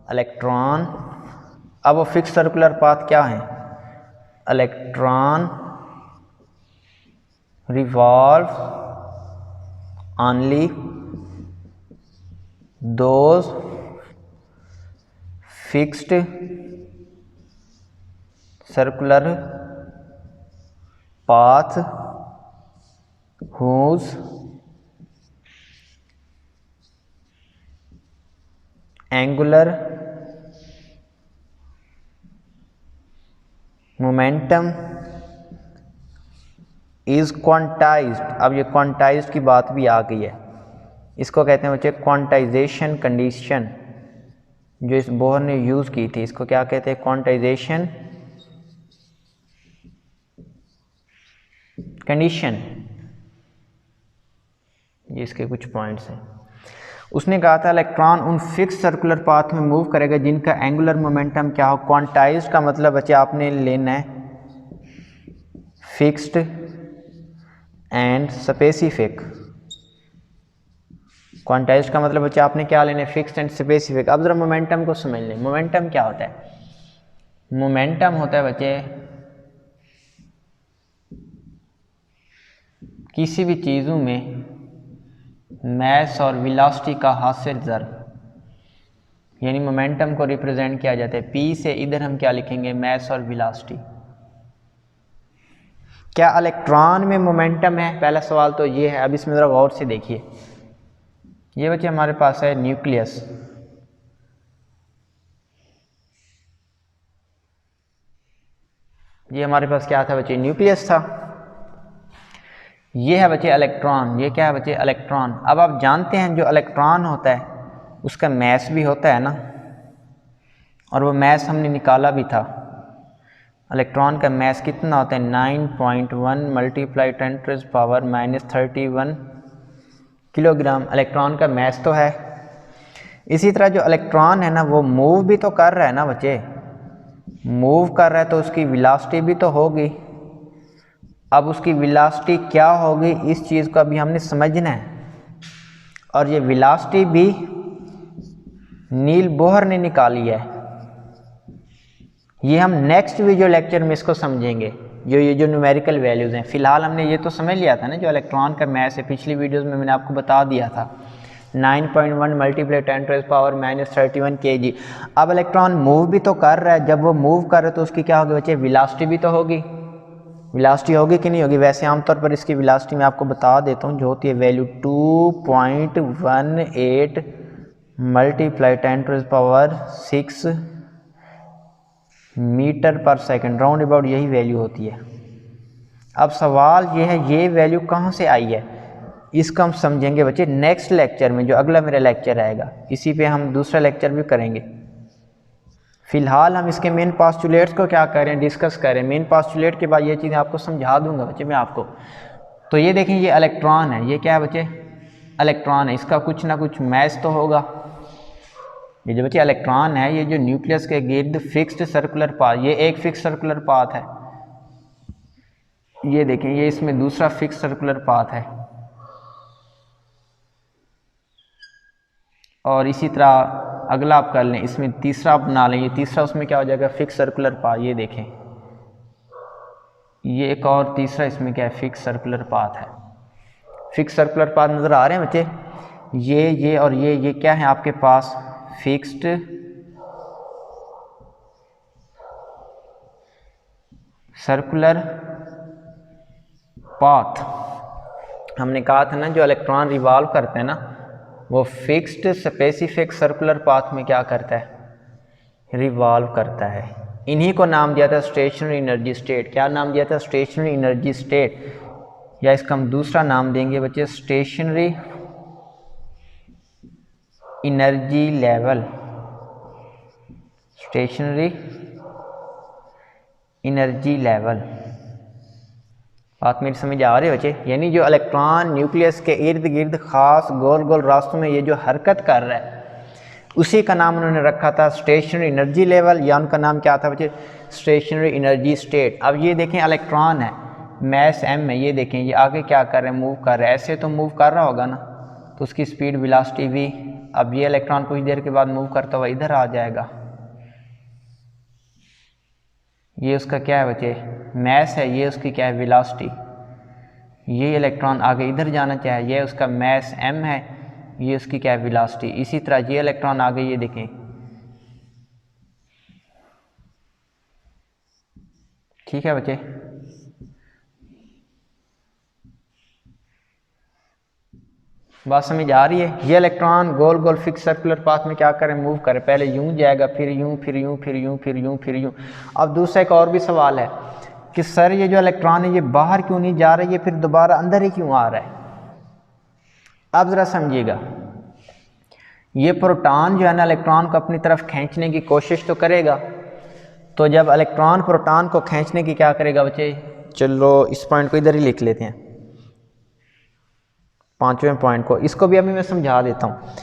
Electron, अब वो fix circular path क्या है, electron revolve only those fixed circular path whose angular momentum is quantized. अब ये क्वांटाइज्ड की बात भी आ गई है, इसको कहते हैं बच्चे क्वांटाइजेशन कंडीशन, जो इस बोहर ने यूज़ की थी, इसको क्या कहते हैं, क्वांटाइजेशन कंडीशन। ये इसके कुछ पॉइंट्स हैं। उसने कहा था इलेक्ट्रॉन उन फिक्स सर्कुलर पाथ में मूव करेगा जिनका एंगुलर मोमेंटम क्या हो। क्वांटाइज्ड का मतलब बच्चे आपने लेना है फिक्स्ड एंड स्पेसिफिक। क्वांटाइज्ड का मतलब बच्चे आपने क्या लेना है, फिक्स्ड एंड स्पेसिफिक। अब जरा मोमेंटम को समझ लें। मोमेंटम क्या होता है, मोमेंटम होता है बच्चे किसी भी चीज़ों में मैस और वेलोसिटी का हासिल ज़र, यानी मोमेंटम को रिप्रेजेंट किया जाता है P से। इधर हम क्या लिखेंगे, मैस और वेलोसिटी। क्या इलेक्ट्रॉन में मोमेंटम है, पहला सवाल तो ये है। अब इसमें ज़रा गौर से देखिए, ये बच्चे हमारे पास है न्यूक्लियस, ये हमारे पास क्या था बच्चे, न्यूक्लियस था। ये है बच्चे इलेक्ट्रॉन, ये क्या है बच्चे, इलेक्ट्रॉन। अब आप जानते हैं जो इलेक्ट्रॉन होता है उसका मैस भी होता है ना, और वो मैस हमने निकाला भी था। इलेक्ट्रॉन का मैस कितना होता है, 9.1 मल्टीप्लाई 10⁻³ किलोग्राम इलेक्ट्रॉन का मैस तो है। इसी तरह जो इलेक्ट्रॉन है ना वो मूव भी तो कर रहा है ना बच्चे, मूव कर रहा है तो उसकी वेलोसिटी भी तो होगी। अब उसकी वेलोसिटी क्या होगी, इस चीज़ को अभी हमने समझना है। और ये वेलोसिटी भी नील बोहर ने निकाली है। ये हम नेक्स्ट वीडियो लेक्चर में इसको समझेंगे, ये जो न्यूमेरिकल वैल्यूज़ हैं। फ़िलहाल हमने ये तो समझ लिया था ना जो इलेक्ट्रॉन का मैस है, पिछली वीडियोस में मैंने आपको बता दिया था 9.1 मल्टीप्लाई 10⁻³ kg। अब इलेक्ट्रॉन मूव भी तो कर रहा है, जब वो मूव कर रहा है तो उसकी क्या होगी बच्चे, वेलोसिटी भी तो होगी। वेलोसिटी होगी कि नहीं होगी, वैसे आमतौर पर इसकी वेलोसिटी मैं आपको बता देता हूँ, जो होती है वैल्यू 2.18 मल्टीप्लाई 10⁻6 मीटर पर सेकंड, राउंड अबाउट यही वैल्यू होती है। अब सवाल ये है ये वैल्यू कहाँ से आई है, इसको हम समझेंगे बच्चे नेक्स्ट लेक्चर में, जो अगला मेरा लेक्चर आएगा। इसी पे हम दूसरा लेक्चर भी करेंगे। फ़िलहाल हम इसके मेन पोस्टुलेट्स को क्या करें, डिस्कस करें। मेन पोस्टुलेट के बाद ये चीज़ें आपको समझा दूंगा बच्चे मैं आपको। तो ये देखें, ये इलेक्ट्रॉन है, ये क्या है बच्चे, इलेक्ट्रॉन है। इसका कुछ ना कुछ मैस तो होगा। ये जो बच्चे इलेक्ट्रॉन है, ये जो न्यूक्लियस के गिर्द फिक्स्ड सर्कुलर पाथ, ये एक फिक्स सर्कुलर पाथ है। ये देखें, ये इसमें दूसरा फिक्स सर्कुलर पाथ है। और इसी तरह अगला आप कर लें, इसमें तीसरा बना लें, ये तीसरा उसमें क्या हो जाएगा, फिक्स सर्कुलर पाथ। ये देखें, ये एक और तीसरा इसमें क्या है, फिक्स सर्कुलर पाथ है। फिक्स सर्कुलर पाथ नज़र आ रहे हैं बच्चे, ये और ये क्या है आपके पास, फिक्स्ड सर्कुलर पाथ। हमने कहा था ना जो इलेक्ट्रॉन रिवॉल्व करते हैं ना वो फिक्स्ड स्पेसिफिक सर्कुलर पाथ में क्या करता है, रिवॉल्व करता है। इन्हीं को नाम दिया था स्टेशनरी एनर्जी स्टेट। क्या नाम दिया था, स्टेशनरी एनर्जी स्टेट, या इसका हम दूसरा नाम देंगे बच्चे stationary energy level. Stationary energy level, बात मेरी समझ आ रही है बच्चे। यानी जो इलेक्ट्रॉन न्यूक्लियस के इर्द गिर्द खास गोल गोल रास्तों में ये जो हरकत कर रहा है उसी का नाम उन्होंने रखा था स्टेशनरी एनर्जी लेवल, या उनका नाम क्या था बच्चे, स्टेशनरी एनर्जी स्टेट। अब ये देखें इलेक्ट्रॉन है, मैस m है, ये देखें ये आगे क्या कर रहे हैं, मूव कर रहे हैं। ऐसे तो मूव कर रहा होगा ना, तो उसकी स्पीड वेलोसिटी भी अब ये इलेक्ट्रॉन कुछ देर के बाद मूव करता हुआ इधर आ जाएगा, ये उसका क्या है बच्चे, मैस है, ये उसकी क्या है, वेलोसिटी। ये इलेक्ट्रॉन आगे इधर जाना चाहे, ये उसका मैस m है, ये उसकी क्या है, वेलोसिटी। इसी तरह ये इलेक्ट्रॉन आगे, ये देखें, ठीक है बच्चे। बात समझ आ रही है। ये इलेक्ट्रॉन गोल गोल फिक्स सर्कुलर पाथ में क्या करें, मूव करें, पहले यूं जाएगा, फिर यूं, फिर यूं, फिर यूं, फिर यूं, फिर यूं। अब दूसरा एक और भी सवाल है कि सर ये जो इलेक्ट्रॉन है ये बाहर क्यों नहीं जा रहा है, ये फिर दोबारा अंदर ही क्यों आ रहा है। अब ज़रा समझिएगा, ये प्रोटॉन जो है ना इलेक्ट्रॉन को अपनी तरफ खींचने की कोशिश तो करेगा, तो जब इलेक्ट्रॉन प्रोटॉन को खींचने की क्या करेगा बच्चे, चलो इस पॉइंट को इधर ही लिख लेते हैं, पांचवें पॉइंट को, इसको भी अभी मैं समझा देता हूँ।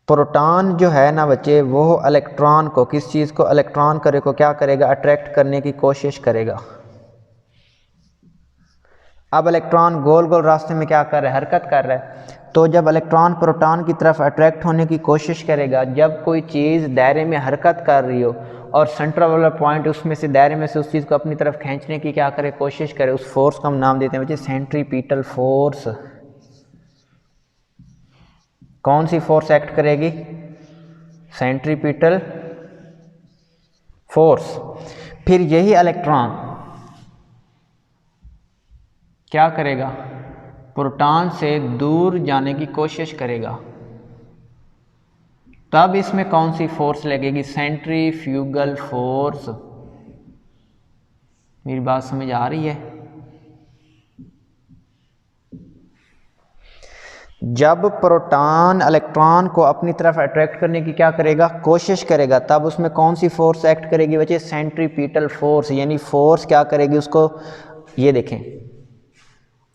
प्रोटॉन जो है ना बच्चे, वो इलेक्ट्रॉन को, किस चीज़ को, इलेक्ट्रॉन करे को क्या करेगा, अट्रैक्ट करने की कोशिश करेगा। अब इलेक्ट्रॉन गोल गोल रास्ते में क्या कर रहा है, हरकत कर रहा है। तो जब इलेक्ट्रॉन प्रोटॉन की तरफ अट्रैक्ट होने की कोशिश करेगा, जब कोई चीज़ दायरे में हरकत कर रही हो और सेंट्रल वाला पॉइंट उसमें से, दायरे में से उस चीज़ को अपनी तरफ खींचने की क्या करे, कोशिश करे, उस फोर्स को हम नाम देते हैं बच्चे सेंट्रीपिटल फोर्स। कौन सी फोर्स एक्ट करेगी, सेंट्रीपिटल फोर्स। फिर यही इलेक्ट्रॉन क्या करेगा, प्रोटॉन से दूर जाने की कोशिश करेगा, तब इसमें कौन सी फोर्स लगेगी, सेंट्रीफ्यूगल फोर्स। मेरी बात समझ आ रही है। जब प्रोटॉन इलेक्ट्रॉन को अपनी तरफ अट्रैक्ट करने की क्या करेगा, कोशिश करेगा, तब उसमें कौन सी फोर्स एक्ट करेगी बच्चे, सेंट्रीपिटल फोर्स। यानी फोर्स क्या करेगी उसको, ये देखें,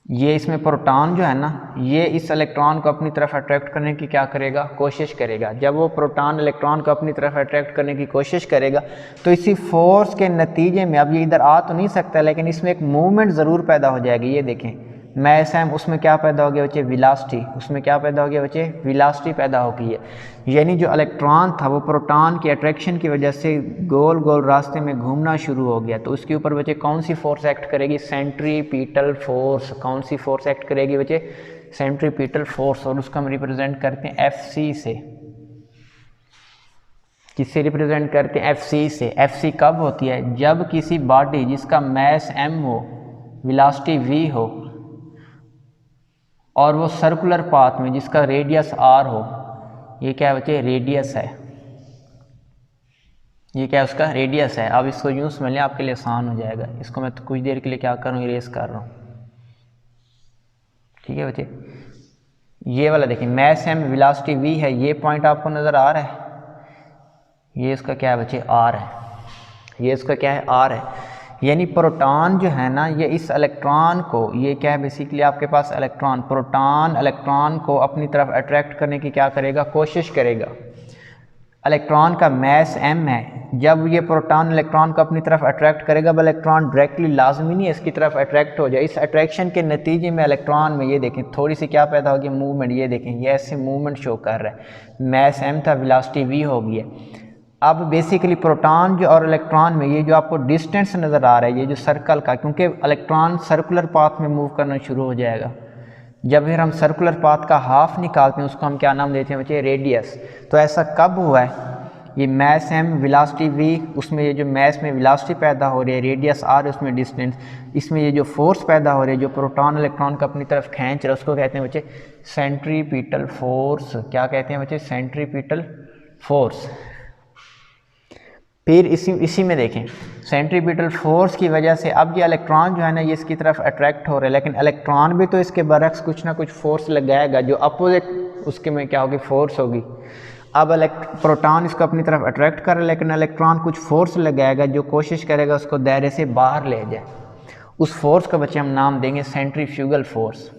ये इसमें प्रोटॉन जो है ना, ये इस इलेक्ट्रॉन को अपनी तरफ अट्रैक्ट करने की क्या करेगा, कोशिश करेगा। जब वो प्रोटॉन इलेक्ट्रॉन को अपनी तरफ अट्रैक्ट करने की कोशिश करेगा, तो इसी फोर्स के नतीजे में, अब ये इधर आ तो नहीं सकता, लेकिन इसमें एक मूवमेंट ज़रूर पैदा हो जाएगी। ये देखें, मैस एम, उसमें क्या पैदा हो गया बच्चे, वेलोसिटी। उसमें क्या पैदा हो गया बच्चे, वेलोसिटी पैदा हो गई है। यानी जो इलेक्ट्रॉन था वो प्रोटॉन की अट्रैक्शन की वजह से गोल गोल रास्ते में घूमना शुरू हो गया, तो उसके ऊपर बच्चे कौन सी फोर्स एक्ट करेगी, सेंट्रीपिटल फोर्स। कौन सी फोर्स एक्ट करेगी बच्चे, सेंट्रीपिटल फोर्स। और उसको हम रिप्रेजेंट करते हैं Fc से। किससे रिप्रेजेंट करते हैं, Fc से। Fc कब होती है, जब किसी बॉडी जिसका मैस m हो, वेलोसिटी v हो, और वो सर्कुलर पाथ में जिसका रेडियस r हो। ये क्या है बच्चे, रेडियस है। ये क्या है, उसका रेडियस है। अब इसको यूँ समझ लें, आपके लिए आसान हो जाएगा। इसको मैं तो कुछ देर के लिए क्या कर रहा हूँ, इरेज कर रहा हूँ, ठीक है बच्चे। ये वाला देखिए, मैस m, वेलोसिटी v है, ये पॉइंट आपको नज़र आ रहा है, ये इसका क्या है बच्चे, r है। ये इसका क्या है, r है। यानी प्रोटॉन जो है ना, ये इस इलेक्ट्रॉन को, ये क्या है बेसिकली आपके पास इलेक्ट्रॉन, प्रोटॉन इलेक्ट्रॉन को अपनी तरफ अट्रैक्ट करने की क्या करेगा, कोशिश करेगा। इलेक्ट्रॉन का मैस m है, जब ये प्रोटॉन इलेक्ट्रॉन को अपनी तरफ अट्रैक्ट करेगा, अब इलेक्ट्रॉन डायरेक्टली लाजमी नहीं है इसकी तरफ अट्रैक्ट हो जाए। इस अट्रैक्शन के नतीजे में इलेक्ट्रॉन में, ये देखें, थोड़ी सी क्या पैदा होगी, मूवमेंट। ये देखें, ये ऐसे मूवमेंट शो कर रहा है। मैस m था, वेलोसिटी v हो गई है। अब बेसिकली प्रोटॉन जो और इलेक्ट्रॉन में ये जो आपको डिस्टेंस नज़र आ रहा है, ये जो सर्कल का, क्योंकि इलेक्ट्रॉन सर्कुलर पाथ में मूव करना शुरू हो जाएगा। जब फिर हम सर्कुलर पाथ का हाफ निकालते हैं, उसको हम क्या नाम देते हैं बच्चे, रेडियस। तो ऐसा कब हुआ है, ये मैस m, वेलोसिटी v, उसमें ये जो मैस में वेलोसिटी पैदा हो रही है, रेडियस r, उसमें डिस्टेंस, इसमें ये जो फोर्स पैदा हो रही है, जो प्रोटॉन इलेक्ट्रॉन को अपनी तरफ खींच रहा है, उसको कहते हैं बच्चे सेंट्रीपिटल फोर्स। क्या कहते हैं बच्चे, सेंट्रीपिटल फोर्स। फिर इसी में देखें, सेंट्रीपिटल फोर्स की वजह से अब ये इलेक्ट्रॉन जो है ना, ये इसकी तरफ अट्रैक्ट हो रहा है, लेकिन इलेक्ट्रॉन भी तो इसके बरक्स कुछ ना कुछ फोर्स लगाएगा, जो अपोजिट उसके में क्या होगी, फोर्स होगी। अब प्रोटॉन इसको अपनी तरफ अट्रैक्ट कर रहा है, लेकिन इलेक्ट्रॉन कुछ फोर्स लगाएगा, जो कोशिश करेगा उसको दायरे से बाहर ले जाए। उस फोर्स का बच्चे हम नाम देंगे सेंट्रीफ्यूगल फोर्स,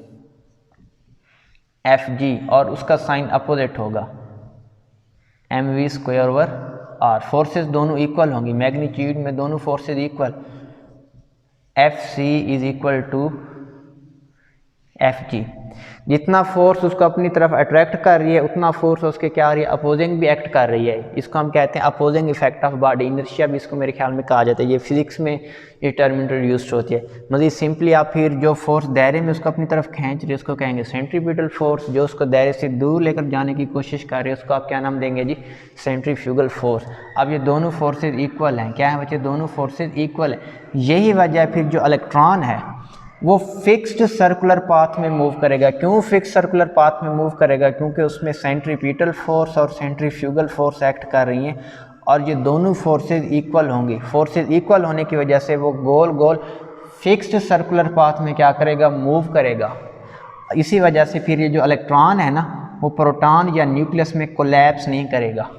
Fg, और उसका साइन अपोजिट होगा, mv² r। फोर्सेस दोनों इक्वल होंगी, मैग्नीट्यूड में दोनों forces equal. Fc is equal to Fg। जितना फोर्स उसको अपनी तरफ अट्रैक्ट कर रही है उतना फोर्स उसके क्या आ रही है, अपोजिंग भी एक्ट कर रही है। इसको हम कहते हैं opposing effect of body, inertia भी इसको मेरे ख्याल में कहा जाता है। ये फिजिक्स में ये टर्म इंट्रोड्यूस्ड होती है। मज़ीद सिंपली आप फिर जो फोर्स दायरे में उसको अपनी तरफ खींच रही है उसको कहेंगे सेंट्रीपिटल फोर्स, जो उसको दायरे से दूर लेकर जाने की कोशिश कर रही है उसको आप क्या नाम देंगे जी, सेंट्रीफ्यूगल फोर्स। अब ये दोनों फोर्सेज इक्वल हैं, क्या है बच्चे, दोनों फोर्सेज इक्वल हैं। यही वजह है फिर जो इलेक्ट्रॉन है वो फिक्स्ड सर्कुलर पाथ में मूव करेगा। क्यों फिक्स सर्कुलर पाथ में मूव करेगा, क्योंकि उसमें सेंट्रीपिटल फोर्स और सेंट्रीफ्यूगल फोर्स एक्ट कर रही हैं और ये दोनों फोर्सेज इक्वल होंगी। फोर्सेज इक्वल होने की वजह से वो गोल गोल फिक्स्ड सर्कुलर पाथ में क्या करेगा, मूव करेगा। इसी वजह से फिर ये जो इलेक्ट्रॉन है ना वो प्रोटॉन या न्यूक्लियस में कोलैप्स नहीं करेगा।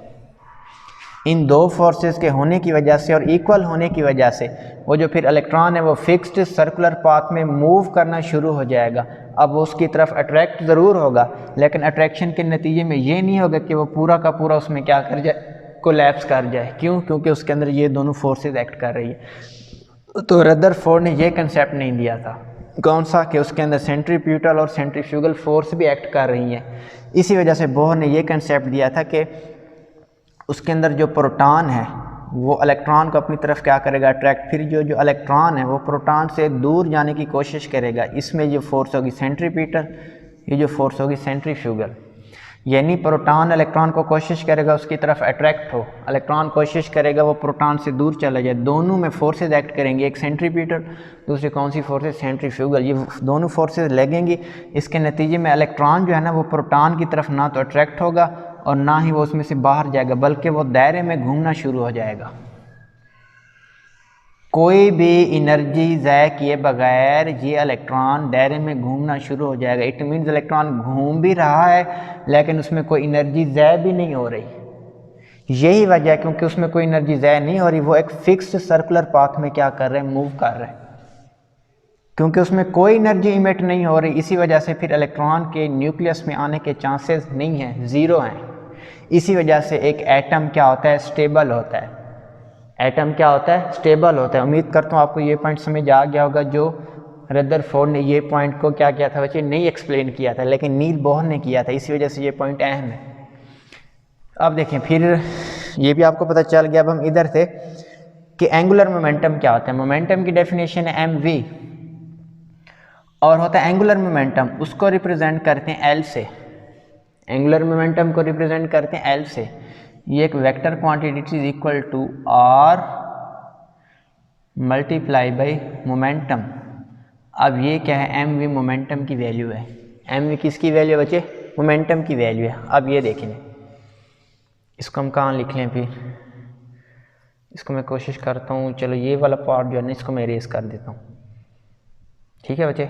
इन दो फोर्सेस के होने की वजह से और इक्वल होने की वजह से वो जो फिर इलेक्ट्रॉन है वो फिक्स्ड सर्कुलर पाथ में मूव करना शुरू हो जाएगा। अब वो उसकी तरफ अट्रैक्ट ज़रूर होगा, लेकिन अट्रैक्शन के नतीजे में ये नहीं होगा कि वो पूरा का पूरा उसमें क्या कर जाए, कोलैप्स कर जाए। क्यों, क्योंकि उसके अंदर ये दोनों फोर्सेस एक्ट कर रही है। तो रदरफोर्ड ने ये कंसेप्ट नहीं दिया था, कौन सा, कि उसके अंदर सेंट्रीपिटल और सेंट्रीफ्यूगल फोर्स भी एक्ट कर रही हैं। इसी वजह से बोहर ने ये कंसेप्ट दिया था कि उसके अंदर जो प्रोटॉन है वो इलेक्ट्रॉन को अपनी तरफ क्या करेगा, अट्रैक्ट, फिर जो इलेक्ट्रॉन है वो प्रोटॉन से दूर जाने की कोशिश करेगा। इसमें ये फोर्स होगी सेंट्रीपिटल, ये जो फोर्स होगी सेंट्रीफ्यूगल। यानी प्रोटॉन इलेक्ट्रॉन को कोशिश करेगा उसकी तरफ अट्रैक्ट हो, इलेक्ट्रॉन कोशिश करेगा वो प्रोटॉन से दूर चला जाए। दोनों में फोर्सेज एक्ट करेंगे, एक सेंट्रीपिटल, दूसरी कौन सी फोर्सेज, सेंट्रीफ्यूगल। ये दोनों फोर्सेज लगेंगी, इसके नतीजे में इलेक्ट्रॉन जो है ना वो प्रोटॉन की तरफ ना तो अट्रैक्ट होगा और ना ही वो उसमें से बाहर जाएगा, बल्कि वो दायरे में घूमना शुरू हो जाएगा। कोई भी एनर्जी ज़ाया किए बगैर ये इलेक्ट्रॉन दायरे में घूमना शुरू हो जाएगा। इट मीन्स इलेक्ट्रॉन घूम भी रहा है लेकिन उसमें कोई एनर्जी ज़ाया भी नहीं हो रही। यही वजह है, क्योंकि उसमें कोई एनर्जी ज़ाया नहीं हो रही, वो एक फिक्स्ड सर्कुलर पाथ में क्या कर रहे हैं, मूव कर रहे हैं, क्योंकि उसमें कोई एनर्जी इमिट नहीं हो रही। इसी वजह से फिर इलेक्ट्रॉन के न्यूक्लियस में आने के चांसेस नहीं हैं, ज़ीरो हैं। इसी वजह से एक एटम क्या होता है, स्टेबल होता है। एटम क्या होता है, स्टेबल होता है। उम्मीद करता हूँ आपको ये पॉइंट समझ आ गया होगा। जो रदरफोर्ड ने ये पॉइंट को क्या किया था बच्चे, नहीं एक्सप्लेन किया था, लेकिन नील बोहर ने किया था, इसी वजह से ये पॉइंट अहम है। अब देखें, फिर ये भी आपको पता चल गया। अब हम इधर थे कि एंगुलर मोमेंटम क्या होता है। मोमेंटम की डेफिनेशन है mv और होता है एंगुलर मोमेंटम, उसको रिप्रेजेंट करते हैं L से। एंगुलर मोमेंटम को रिप्रेजेंट करते हैं L से। ये एक vector quantity is equal to R multiply by momentum. अब ये क्या है, mv मोमेंटम की वैल्यू है। mv किसकी वैल्यू है बच्चे, मोमेंटम की वैल्यू है। अब ये देखें, इसको हम कहाँ लिख लें, फिर इसको मैं कोशिश करता हूँ, चलो ये वाला पार्ट जो है ना इसको मैं इरेज कर देता हूँ। ठीक है बच्चे,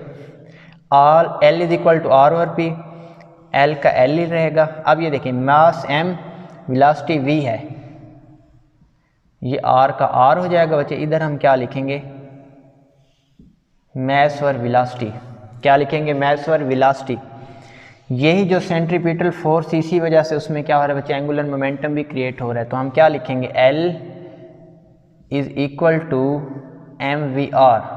all L is equal to R over P, L का L ही रहेगा। अब ये देखें, मास m, वेलोसिटी v है, ये R का R हो जाएगा बच्चे। इधर हम क्या लिखेंगे, मास और वेलोसिटी। क्या लिखेंगे, मास और वेलोसिटी। यही जो सेंट्रीपिटल फोर्स, इसी वजह से उसमें क्या हो रहा है बच्चे, एंगुलर मोमेंटम भी क्रिएट हो रहा है। तो हम क्या लिखेंगे, L is equal to mvr।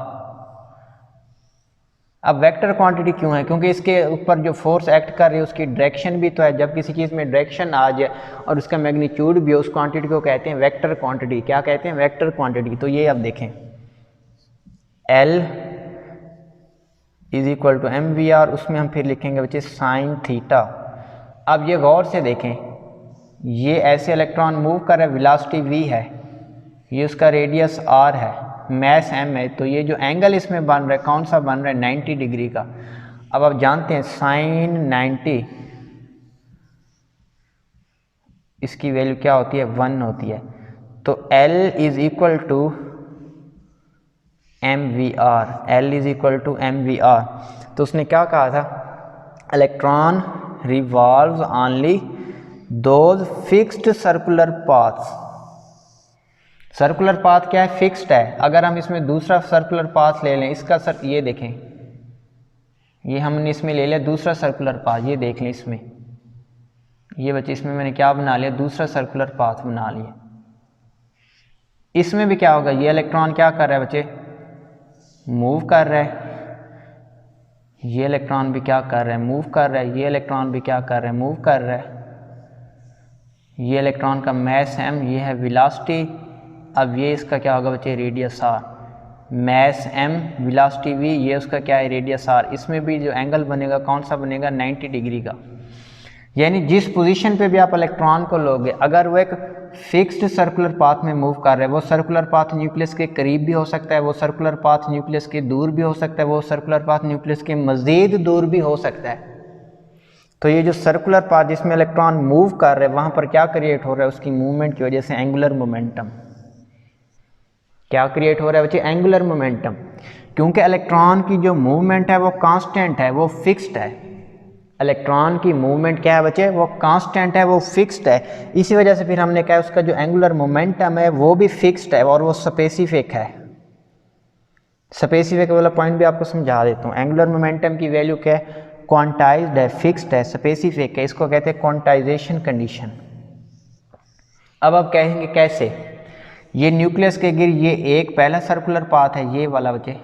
अब वेक्टर क्वांटिटी क्यों है, क्योंकि इसके ऊपर जो फोर्स एक्ट कर रही है उसकी डायरेक्शन भी तो है। जब किसी चीज़ में डायरेक्शन आ जाए और उसका मैग्नीट्यूड भी है, उस क्वांटिटी को कहते हैं वेक्टर क्वांटिटी। क्या कहते हैं, वेक्टर क्वांटिटी। तो ये अब देखें, L is equal to mvr, उसमें हम फिर लिखेंगे बच्चे साइन थीटा। अब ये गौर से देखें, ये ऐसे इलेक्ट्रॉन मूव कर रहा है, वेलोसिटी v है, ये उसका रेडियस r है, मास m है। तो ये जो एंगल इसमें बन रहा है कौन सा बन रहा है, 90 डिग्री का। अब आप जानते हैं साइन 90 इसकी वैल्यू क्या होती है, 1 होती है। तो L is equal to mvr, L is equal to mvr। तो उसने क्या कहा था, electron revolves only those fixed circular paths. Circular path क्या है, फिक्स्ड है। अगर हम इसमें दूसरा सर्कुलर पाथ ले लें, इसका ये देखें, ये हमने इसमें ले लिया दूसरा सर्कुलर पाथ, ये देख लें इसमें, ये बच्चे इसमें मैंने क्या बना लिया, दूसरा सर्कुलर पाथ बना लिया। इसमें भी क्या होगा, ये इलेक्ट्रॉन क्या कर रहा है बच्चे, मूव कर रहा है। ये इलेक्ट्रॉन भी क्या कर रहा है, मूव कर रहा है। ये इलेक्ट्रॉन भी क्या कर रहा है, मूव कर रहा है। ये इलेक्ट्रॉन का मैस m, ये है वेलोसिटी। अब ये इसका क्या होगा बच्चे, radius r। Mass m, velocity v, ये उसका क्या है, रेडियस r। इसमें भी जो एंगल बनेगा कौन सा बनेगा, 90 डिग्री का। यानी जिस पोजीशन पे भी आप इलेक्ट्रॉन को लोगे, अगर वो एक फिक्स्ड सर्कुलर पाथ में मूव कर रहा है, वो सर्कुलर पाथ न्यूक्लियस के करीब भी हो सकता है, वो सर्कुलर पाथ न्यूक्लियस के दूर भी हो सकता है, वो सर्कुलर पाथ न्यूक्लियस के मज़ीद दूर भी हो सकता है। तो ये जो सर्कुलर पाथ जिसमें इलेक्ट्रॉन मूव कर रहे हैं, वहाँ पर क्या क्रिएट हो रहा है, उसकी मूवमेंट की वजह से एंगुलर मोमेंटम। क्या क्रिएट हो रहा है बच्चे, एंगुलर मोमेंटम। क्योंकि इलेक्ट्रॉन की जो मूवमेंट है वो कांस्टेंट है, वो फिक्स्ड है। इलेक्ट्रॉन की मूवमेंट क्या है बच्चे, वो कांस्टेंट है, वो फिक्स्ड है। इसी वजह से फिर हमने कहा उसका जो एंगुलर मोमेंटम है वो भी फिक्स्ड है और वो स्पेसिफिक है। स्पेसिफिक वाला पॉइंट भी आपको समझा देता हूँ। एंगुलर मोमेंटम की वैल्यू क्या है, क्वांटाइज्ड है, फिक्स्ड है, स्पेसिफिक है। इसको कहते हैं क्वांटाइजेशन कंडीशन। अब आप कहेंगे कैसे, ये न्यूक्लियस के गिर ये एक पहला सर्कुलर पाथ है, ये वाला बच्चे,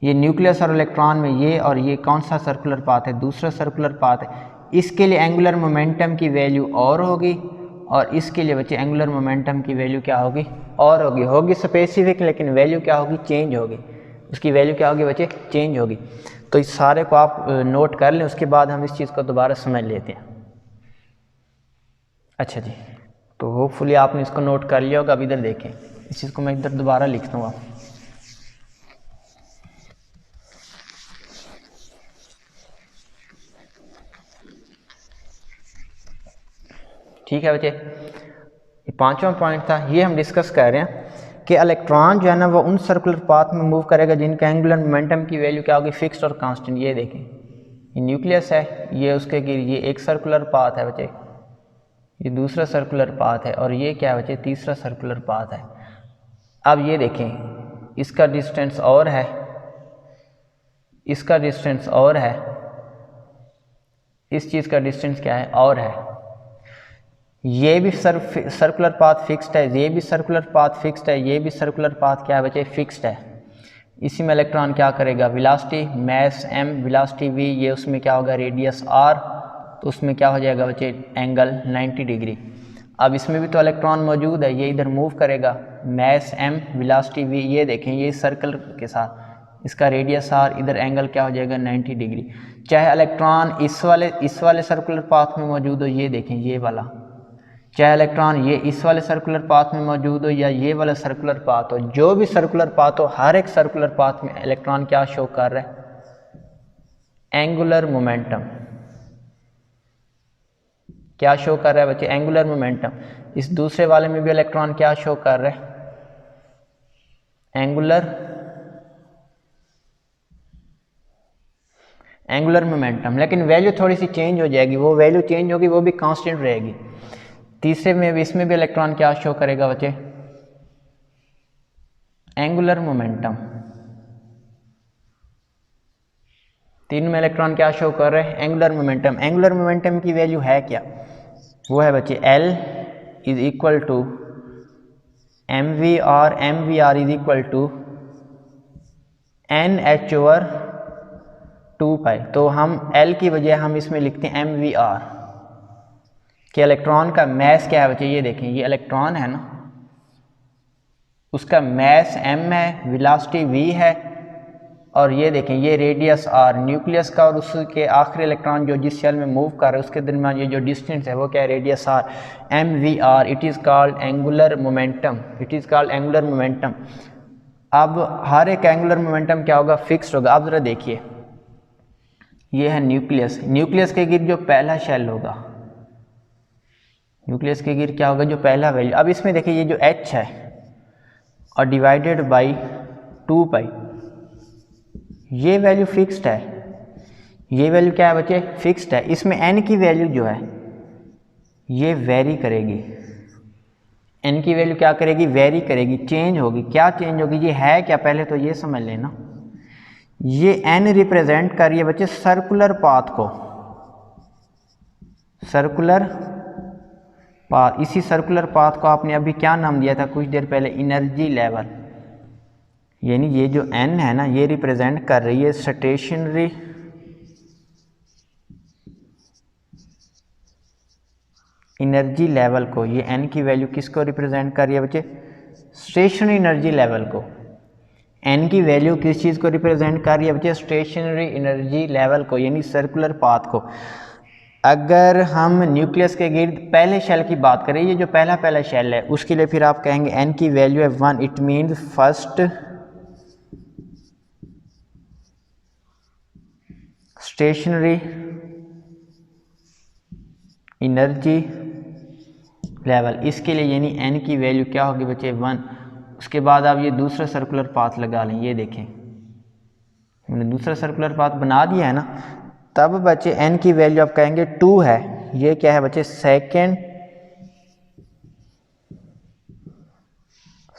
ये न्यूक्लियस और इलेक्ट्रॉन में ये, और ये कौन सा सर्कुलर पाथ है, दूसरा सर्कुलर पाथ है। इसके लिए एंगुलर मोमेंटम की वैल्यू और होगी, और इसके लिए बच्चे एंगुलर मोमेंटम की वैल्यू क्या होगी, और होगी स्पेसिफिक, लेकिन वैल्यू क्या होगी, चेंज होगी। उसकी वैल्यू क्या होगी बच्चे, चेंज होगी। तो इस सारे को आप नोट कर लें, उसके बाद हम इस चीज़ को दोबारा समझ लेते हैं। अच्छा जी, तो होपफुली आपने इसको नोट कर लिया होगा। अब इधर देखें, इस चीज़ को मैं इधर दोबारा लिख दूँगा। ठीक है बच्चे, ये पांचवा पॉइंट था, ये हम डिस्कस कर रहे हैं कि इलेक्ट्रॉन जो है ना वो उन सर्कुलर पाथ में मूव करेगा जिनका एंगुलर मोमेंटम की वैल्यू क्या होगी, फिक्स्ड और कांस्टेंट। ये देखें, ये न्यूक्लियस है, ये उसके गिर ये एक सर्कुलर पाथ है बच्चे, ये दूसरा सर्कुलर पाथ है, और ये क्या है बच्चे, तीसरा सर्कुलर पाथ है। अब ये देखें, इसका डिस्टेंस और है, इसका डिस्टेंस और है, इस चीज़ का डिस्टेंस क्या है, और है। ये भी सर्कुलर पाथ फिक्स्ड है, ये भी सर्कुलर पाथ फिक्स्ड है, ये भी सर्कुलर पाथ क्या है बच्चे, फिक्स्ड है। इसी में इलेक्ट्रॉन क्या करेगा, velocity mass m, velocity v, ये उसमें क्या होगा, रेडियस r, तो उसमें क्या हो जाएगा बच्चे, एंगल 90 डिग्री। अब इसमें भी तो इलेक्ट्रॉन मौजूद है, ये इधर मूव करेगा, मैस m, वेलोसिटी v, ये देखें ये सर्कल के साथ, इसका रेडियस r, इधर एंगल क्या हो जाएगा, 90 डिग्री। चाहे इलेक्ट्रॉन इस वाले सर्कुलर पाथ में मौजूद हो, ये देखें ये वाला, चाहे इलेक्ट्रॉन ये इस वाले सर्कुलर पाथ में मौजूद हो या ये वाला सर्कुलर पाथ हो, जो भी सर्कुलर पाथ हो, हर एक सर्कुलर पाथ में इलेक्ट्रॉन क्या शो कर रहा है, एंगुलर मोमेंटम। क्या शो कर रहा है बच्चे, एंगुलर मोमेंटम। इस दूसरे वाले में भी इलेक्ट्रॉन क्या शो कर रहा है, एंगुलर मोमेंटम। लेकिन वैल्यू थोड़ी सी चेंज हो जाएगी, वो वैल्यू चेंज होगी, वो भी कांस्टेंट रहेगी। तीसरे में भी, इसमें भी इलेक्ट्रॉन क्या शो करेगा बच्चे, एंगुलर मोमेंटम। तीन में इलेक्ट्रॉन क्या शो कर रहे हैं, एंगुलर मोमेंटम। एंगुलर मोमेंटम की वैल्यू है क्या, वो है बच्चे L is equal to mv/r, mvr is equal to NH/2π। तो हम L की वजह हम इसमें लिखते हैं mvr, कि इलेक्ट्रॉन का मैस क्या है बच्चे, ये देखें ये इलेक्ट्रॉन है ना, उसका मैस m है, वेलोसिटी v है, और ये देखें ये रेडियस r, न्यूक्लियस का और उसके आखिरी इलेक्ट्रॉन जो जिस शेल में मूव कर रहा है उसके दरमियान ये जो डिस्टेंस है वो क्या है, radius r, mvr। It is called angular momentum, it is called angular momentum. अब हर एक एंगुलर मोमेंटम क्या होगा, फिक्स्ड होगा। अब ज़रा देखिए, ये है न्यूक्लियस, न्यूक्लियस के गिर जो पहला शेल होगा, न्यूक्लियस के गिर क्या होगा, जो पहला वैल्यू। अब इसमें देखिए ये जो H है और डिवाइडेड बाई 2π, ये वैल्यू फिक्स्ड है, ये वैल्यू क्या है बच्चे, फिक्स्ड है। इसमें n की वैल्यू जो है ये वेरी करेगी, n की वैल्यू क्या करेगी, वेरी करेगी, चेंज होगी। क्या चेंज होगी, ये है क्या, पहले तो ये समझ लेना। ये n रिप्रेजेंट कर रही है बच्चे सर्कुलर पाथ को, सर्कुलर पाथ। इसी सर्कुलर पाथ को आपने अभी क्या नाम दिया था कुछ देर पहले, एनर्जी लेवल। यानी ये जो n है ना, ये रिप्रेजेंट कर रही है स्टेशनरी एनर्जी लेवल को, ये n की वैल्यू किसको रिप्रेजेंट कर रही है बच्चे? स्टेशनरी एनर्जी लेवल को। n की वैल्यू किस चीज़ को रिप्रेजेंट कर रही है बच्चे? स्टेशनरी एनर्जी लेवल को, यानी सर्कुलर पाथ को। अगर हम न्यूक्लियस के गिर्द पहले शेल की बात करें, ये जो पहला शेल है, उसके लिए फिर आप कहेंगे n की वैल्यू है 1, it means first stationary energy level. इसके लिए यानी n की वैल्यू क्या होगी बच्चे? 1। उसके बाद आप ये दूसरा सर्कुलर पाथ लगा लें, ये देखें मैंने दूसरा सर्कुलर पाथ बना दिया है ना। तब बच्चे n की वैल्यू आप कहेंगे 2 है। ये क्या है बच्चे? Second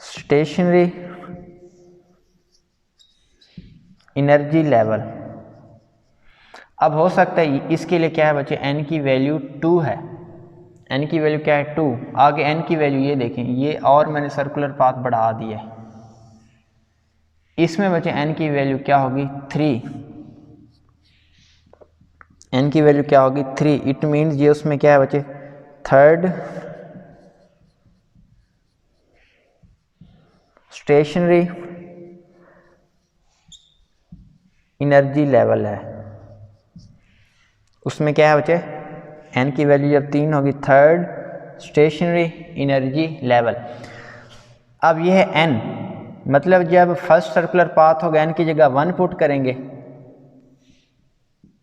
stationary energy level. अब हो सकता है इसके लिए क्या है बच्चे? n की वैल्यू 2 है। n की वैल्यू क्या है? 2। आगे n की वैल्यू ये देखें, ये और मैंने सर्कुलर पाथ बढ़ा दिया है। इसमें बच्चे n की वैल्यू क्या होगी? 3। n की वैल्यू क्या होगी? 3। इट मीन्स ये उसमें क्या है बच्चे? थर्ड स्टेशनरी एनर्जी लेवल है। उसमें क्या है बच्चे? n की वैल्यू जब 3 होगी, थर्ड स्टेशनरी एनर्जी लेवल। अब ये है n, मतलब जब फर्स्ट सर्कुलर पाथ होगा n की जगह 1 पुट करेंगे,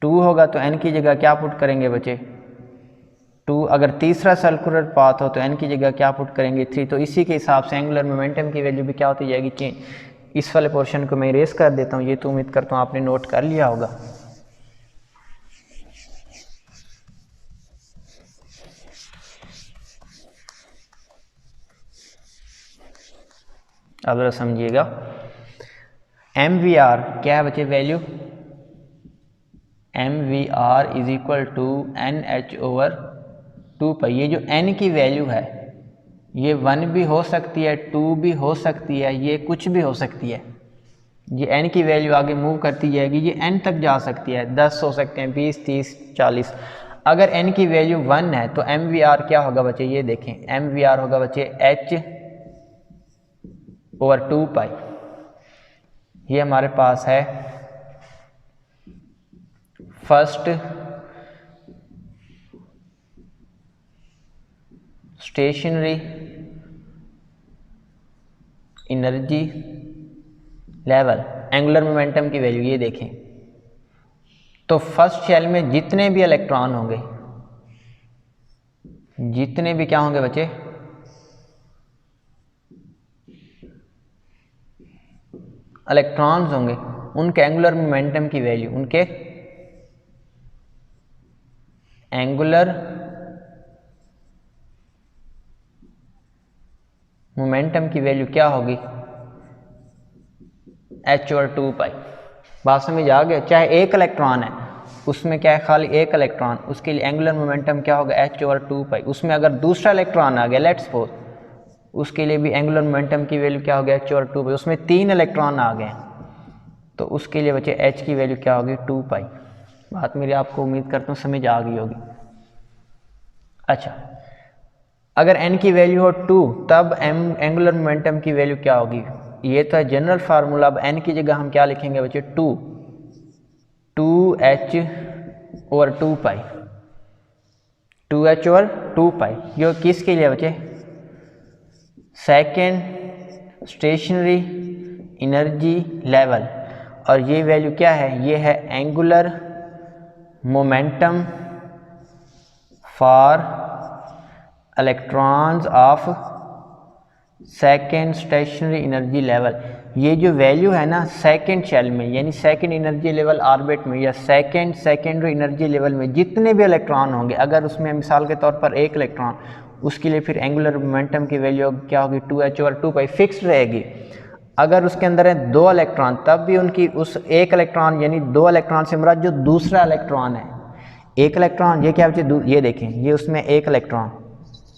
2 होगा तो n की जगह क्या पुट करेंगे बच्चे? 2। अगर तीसरा सर्कुलर पाथ हो तो n की जगह क्या पुट करेंगे? 3। तो इसी के हिसाब से एंगुलर मोमेंटम की वैल्यू भी क्या होती जाएगी? चेंज। इस वाले पोर्शन को मैं इरेज कर देता हूँ, ये तो उम्मीद करता हूँ आपने नोट कर लिया होगा। अब जरा समझिएगा, MVR क्या है बच्चे? Value MVR is equal to NH/2π। ये जो n की वैल्यू है ये 1 भी हो सकती है, 2 भी हो सकती है, ये कुछ भी हो सकती है। ये n की वैल्यू आगे मूव करती जाएगी, ये n तक जा सकती है, 10 हो सकते हैं, 20, 30, 40। अगर n की वैल्यू 1 है तो MVR क्या होगा बच्चे? ये देखें, MVR होगा बच्चे H/2π। ये हमारे पास है first stationary energy level, angular momentum की वैल्यू। ये देखें तो फर्स्ट शेल में जितने भी इलेक्ट्रॉन होंगे, जितने भी क्या होंगे बच्चे? इलेक्ट्रॉन्स होंगे, उनके एंगुलर मोमेंटम की वैल्यू, उनके एंगुलर मोमेंटम की वैल्यू क्या होगी? H/2π। बात समझ आ गया? चाहे एक इलेक्ट्रॉन है, उसमें क्या है? खाली एक इलेक्ट्रॉन, उसके लिए एंगुलर मोमेंटम क्या होगा? H/2π। उसमें अगर दूसरा इलेक्ट्रॉन आ गया, लेट्स सपोज, उसके लिए भी एंगुलर मोमेंटम की वैल्यू क्या होगी? H/2π। उसमें 3 इलेक्ट्रॉन आ गए तो उसके लिए बच्चे h की वैल्यू क्या होगी? 2π। बात मेरी आपको उम्मीद करता हूँ समझ आ गई होगी। अच्छा, अगर n की वैल्यू हो 2 तब एंगुलर मोमेंटम की वैल्यू क्या होगी? ये तो है जनरल फार्मूला। अब n की जगह हम क्या लिखेंगे बच्चे? 2h/2π। 2h/2π ये किसके लिए बच्चे? Second stationary energy level. और ये वैल्यू क्या है? ये है angular momentum for electrons of second stationary energy level. ये जो वैल्यू है ना सेकेंड शेल में, यानी सेकेंड एनर्जी लेवल ऑर्बिट में या सेकेंडरी एनर्जी लेवल में जितने भी इलेक्ट्रॉन होंगे, अगर उसमें मिसाल के तौर पर एक इलेक्ट्रॉन, उसके लिए फिर एंगुलर मोमेंटम की वैल्यू क्या होगी? 2h/2π फिक्स रहेगी। अगर उसके अंदर है 2 इलेक्ट्रॉन, तब भी उनकी उस एक इलेक्ट्रॉन यानी 2 इलेक्ट्रॉन से मुराद जो दूसरा इलेक्ट्रॉन है, एक इलेक्ट्रॉन, ये क्या बच्चे? ये देखें, ये उसमें एक इलेक्ट्रॉन,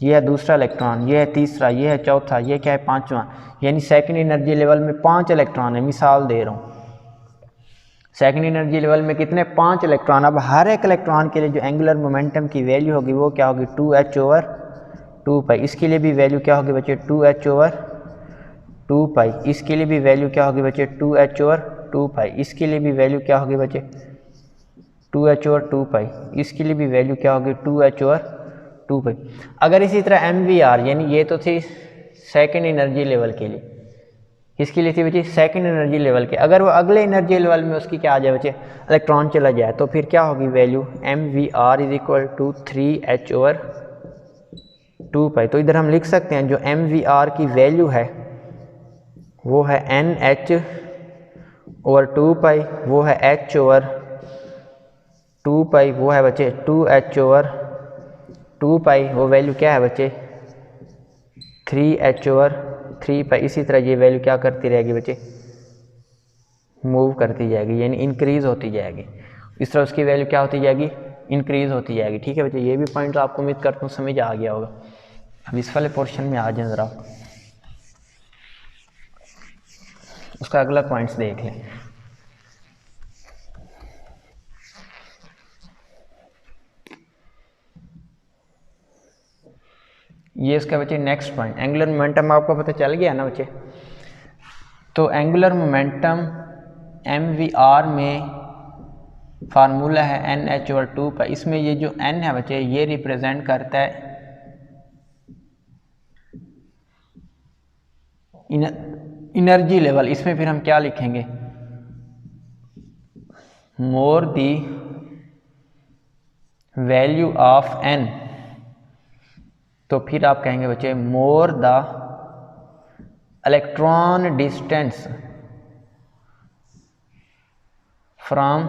ये है दूसरा इलेक्ट्रॉन, ये है तीसरा, ये है चौथा, ये क्या है? पांचवा। यानी सेकंड एनर्जी लेवल में 5 इलेक्ट्रॉन है, मिसाल दे रहा हूँ। सेकंड एनर्जी लेवल में कितने 5 इलेक्ट्रॉन। अब हर एक इलेक्ट्रॉन के लिए जो एंगुलर मोमेंटम की वैल्यू होगी वो क्या होगी 2h/2π। इसके लिए भी वैल्यू क्या होगी बच्चे 2h/2π। इसके लिए भी वैल्यू क्या होगी बच्चे 2h/2π। इसके लिए भी वैल्यू क्या होगी बच्चे 2h/2π। इसके लिए भी वैल्यू क्या होगी 2h/2π। अगर इसी तरह MVR यानी ये तो थी सेकंड एनर्जी लेवल के लिए, इसके लिए थी बच्चे सेकंड एनर्जी लेवल के। अगर वो अगले एनर्जी लेवल में उसकी क्या आ जाए बच्चे इलेक्ट्रॉन चला जाए तो फिर क्या होगी वैल्यू MVR = 3h/2π। तो इधर हम लिख सकते हैं जो MVR की वैल्यू है वो है NH/2π, वो है H/2π, वो है बच्चे 2h/2π। वो वैल्यू क्या है बच्चे 3h/3π। इसी तरह ये वैल्यू क्या करती रहेगी बच्चे मूव करती जाएगी यानी इंक्रीज़ होती जाएगी। इस तरह उसकी वैल्यू क्या होती जाएगी इंक्रीज़ होती जाएगी। ठीक है बच्चे, ये भी पॉइंट आपको उम्मीद करता हूँ समझ आ गया होगा। अब इस वाले पोर्शन में आ जाए ज़रा, उसका अगला पॉइंट्स देख लें। ये इसका बच्चे नेक्स्ट पॉइंट एंगुलर मोमेंटम आपको पता चल गया ना बच्चे। तो एंगुलर मोमेंटम MVR में फार्मूला है NH/2π। इसमें ये जो N है बच्चे ये रिप्रेजेंट करता है एनर्जी लेवल। इसमें फिर हम क्या लिखेंगे more the value of N। तो फिर आप कहेंगे बच्चे more the electron distance from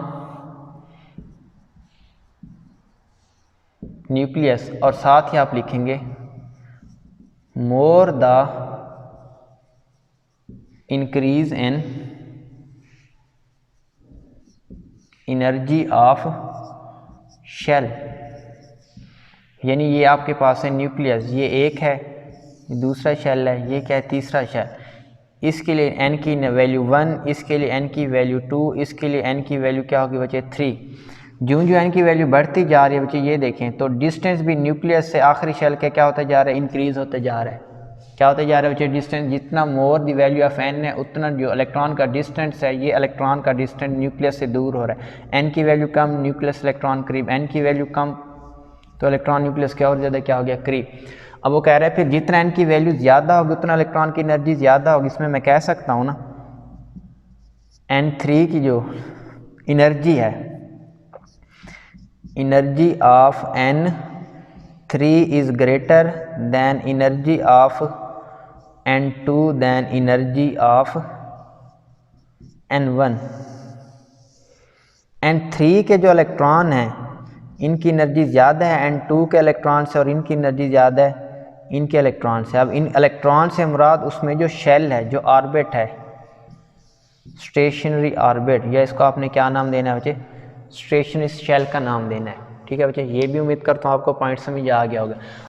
nucleus, और साथ ही आप लिखेंगे more the increase in energy of shell. यानी ये आपके पास है न्यूक्लियस, ये एक है, ये दूसरा शेल है, ये क्या है तीसरा शेल। इसके लिए n की वैल्यू 1, इसके लिए n की वैल्यू 2, इसके लिए n की वैल्यू क्या होगी बच्चे 3। जो n की वैल्यू बढ़ती जा रही है बच्चे ये देखें तो डिस्टेंस भी न्यूक्लियस से आखिरी शेल के क्या होता जा रहा है इंक्रीज होते जा रहा है। क्या होते जा रहा है बच्चे डिस्टेंस, जितना मोर दी वैल्यू ऑफ n है उतना जो इलेक्ट्रॉन का डिस्टेंस है ये इलेक्ट्रॉन का डिस्टेंस न्यूक्लियस से दूर हो रहा है। n की वैल्यू कम न्यूक्लियस इलेक्ट्रॉन करीब, n की वैल्यू कम तो इलेक्ट्रॉन न्यूक्लियस क्या और ज़्यादा क्या हो गया करीब। अब वो कह रहा है फिर जितना n की वैल्यू ज़्यादा होगी उतना इलेक्ट्रॉन की एनर्जी ज़्यादा होगी। इसमें मैं कह सकता हूँ ना N3 की जो एनर्जी है energy of N3 is greater than energy of N2 than energy of N1। N3 के जो इलेक्ट्रॉन हैं इनकी एनर्जी ज़्यादा है N2 के इलेक्ट्रॉन से और इनकी एनर्जी ज़्यादा है इनके इलेक्ट्रॉन से। अब इन इलेक्ट्रॉन से मुराद उसमें जो शेल है जो ऑर्बिट है स्टेशनरी ऑर्बिट, या इसको आपने क्या नाम देना है बच्चे स्टेशनरी शेल का नाम देना है। ठीक है बच्चे, ये भी उम्मीद करता हूँ आपको पॉइंट समझ आ गया होगा।